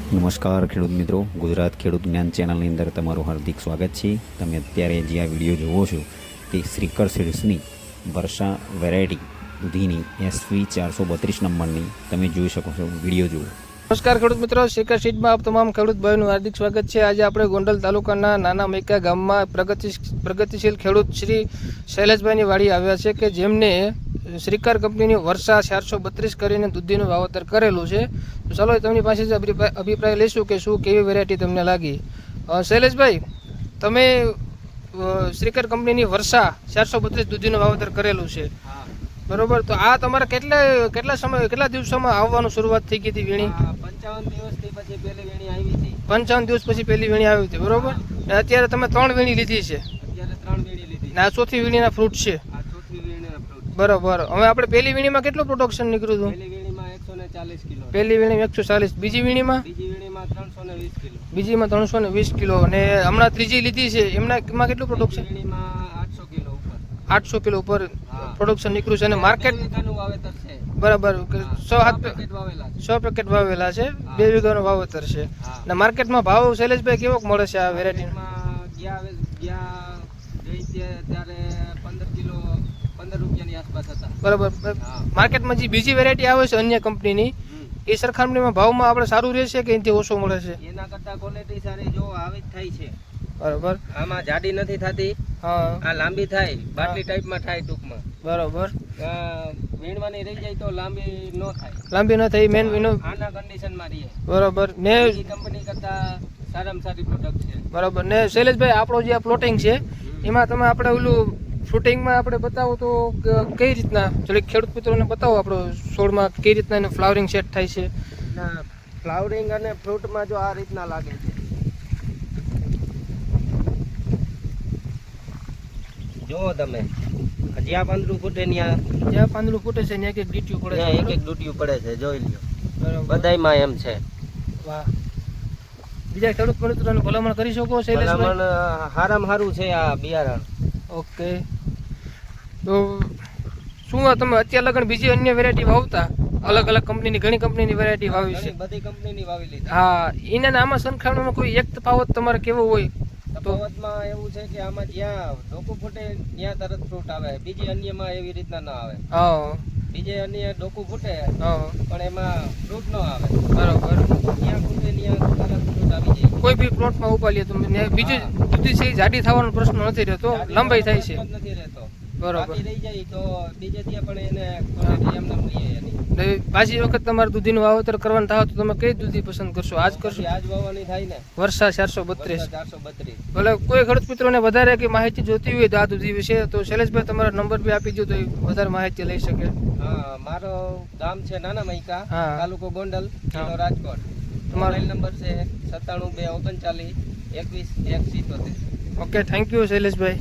નમસ્કાર ખેડૂત મિત્રો, ગુજરાત ખેડૂત જ્ઞાન ચેનલની અંદર તમારું હાર્દિક સ્વાગત છે. તમે અત્યારે જે આ વિડીયો જોવો છો તે શ્રીકર સીડ્સની વર્ષા વેરાયટી દૂધીની SV 432 નંબરની તમે જોઈ શકો છો. વિડીયો જુઓ. નમસ્કાર ખેડૂત મિત્રો, શ્રીકર સીડમાં આપ તમામ ખેડૂત ભાઈઓનું હાર્દિક સ્વાગત છે. આજે આપણે ગોંડલ તાલુકાના નાના મૈકા ગામમાં પ્રગતિશીલ ખેડૂત શ્રી શૈલેષભાઈની વાડી આવ્યા છે કે જેમને શ્રીકર કંપનીની વર્ષા 432 કરીને દૂધીનું વાવેતર કરેલું છે. તો ચાલો તેમની પાસે જ અભિપ્રાય લઈશું કે શું કેવી વેરાયટી તમને લાગી. શૈલેષભાઈ, તમે શ્રીકર કંપનીની વર્ષા 432 દૂધીનું વાવેતર કરેલું છે, બરોબર? તો આ તમારે કેટલા દિવસોમાં આવવાનું શરૂઆત થઈ ગઈ હતી વીણી? 55 દિવસ પછી પહેલી વીણી આવી હતી, બરોબર? અત્યારે તમે 3 વીણી લીધી છે ને આ ચોથી વીણીના ફ્રૂટ છે, બરોબર? હવે આપણે પહેલી વીણીમાં કેટલું પ્રોડક્શન નીકળ્યું હતું? પહેલી વીણી 140, બીજી વીણીમાં 320 કિલો, અને હમણાં ત્રીજી લીધી છે એમાં કેટલું પ્રોડક્શન? 800 કિલો ઉપર પ્રોડક્શન નીકળ્યું છે. અને માર્કેટ બરાબર 100 પેકેટ વાવેલા છે, 2 વીઘાનું વાવેતર છે. અને માર્કેટમાં ભાવ શૈલેષભાઈ કેવો મળે છે આ વેરાયટી? બરાબર. માર્કેટમાં જે બીજી વેરાયટી આવે છે અન્ય કંપનીની, એ સરખામણીમાં ભાવમાં આપણે સારું રહેશે કે એનાથી ઓછો મળે છે? એના કરતા ક્વોલિટી સારી જો આવી જ થાય છે, બરાબર. આમાં જાડી નથી થતી, હા, આ લાંબી થાય, બાટલી ટાઈપમાં થાય ટૂંકમાં, બરાબર. વીણવાની રહી જાય તો લાંબી ન થાય, લાંબી ન થઈ, મેન વિનો આના કન્ડિશનમાં રહે, બરાબર. ને કંપની કરતા સારામાં સારી પ્રોડક્ટ છે, બરાબર. ને શૈલેષભાઈ, આપણો જે આ પ્લોટિંગ છે એમાં તમે આપણે ઓલું ફ્રૂટિંગમાં આપણે બતાવો તો કઈ રીતના થોડીક ખેડૂત મિત્રોને બતાવો આપણો છોડમાં કઈ રીતના એનું ફ્લાવરિંગ સેટ થાય છે? ના, ફ્લાવરિંગ અને ફ્રૂટમાં જો આ રીતના લાગે છે, જુઓ તમે, જ્યાં પાંદડું ફૂટે જ્યાં પાંદડું ફૂટે છે ત્યાં એક ડીટ્યું પડે છે, એક ડૂટિયું પડે છે, જોઈ લ્યો. બરાબર. બધાયમાં એમ છે. વાહ. બીજા ખેડૂત મિત્રોને ભલામણ કરી શકો શૈલેષભાઈ? ભલામણ હારામાં હારું છે આ બિયારણ. ઓકે. તો શું તમે અત્યાર લગન બીજી અન્ય વેરાયટી વાવતા? અલગ અલગ કંપનીની, ઘણી કંપનીની વેરાયટી વાવી છે? બધી કંપનીની વાવી લીધી. હા, એના આમાં સરખામણીમાં કોઈ એક તફાવત તમારે કેવો હોય? તફાવતમાં એવું છે કે આમાં જ્યાં ડોકું ફૂટે ત્યાં તરત ફ્રૂટ આવે, બીજી અન્યમાં એવી રીતના ના આવે. હા, બીજે અન્ય ડોકું ફૂટે હા, પણ એમાં ફ્રૂટ ન આવે, બરાબર. ત્યાં ફૂટે ત્યાં તરત ફ્રૂટ આવી જાય. કોઈ બી પ્લોટમાં ઉપાડીએ તો બીજું દૂધી છે જાડી થવાનો પ્રશ્ન નથી રહેતો, લંબાઈ થાય છે, નથી રહેતો, બરાબર. બાકી રહી જાય તો બીજે ત્યાં પણ એને ક્વોલિટી એમને મળીએ એની. પાછી વખત તમારે દૂધીનું વાવેતર કરવાનું થાય તો તમે કઈ દૂધી પસંદ કરશો? આજ કરશો? આજ વાવવાની થાય ને, વર્ષા 432. 432. ભલે કોઈ ખેડૂત મિત્રોને વધારે કે માહિતી જોતી હોય તો આ દૂધી વિશે, તો શૈલેષભાઈ તમારો નંબર બી આપી દો તો વધારે માહિતી લઈ શકે. હા, મારો ગામ છે નાના મૈકા, હા. તાલુકો ગોંડલ, જિલ્લો રાજકોટ. તમારો મોબાઈલ નંબર છે 97 239 21 177. Okay, thank you Shaileshbhai.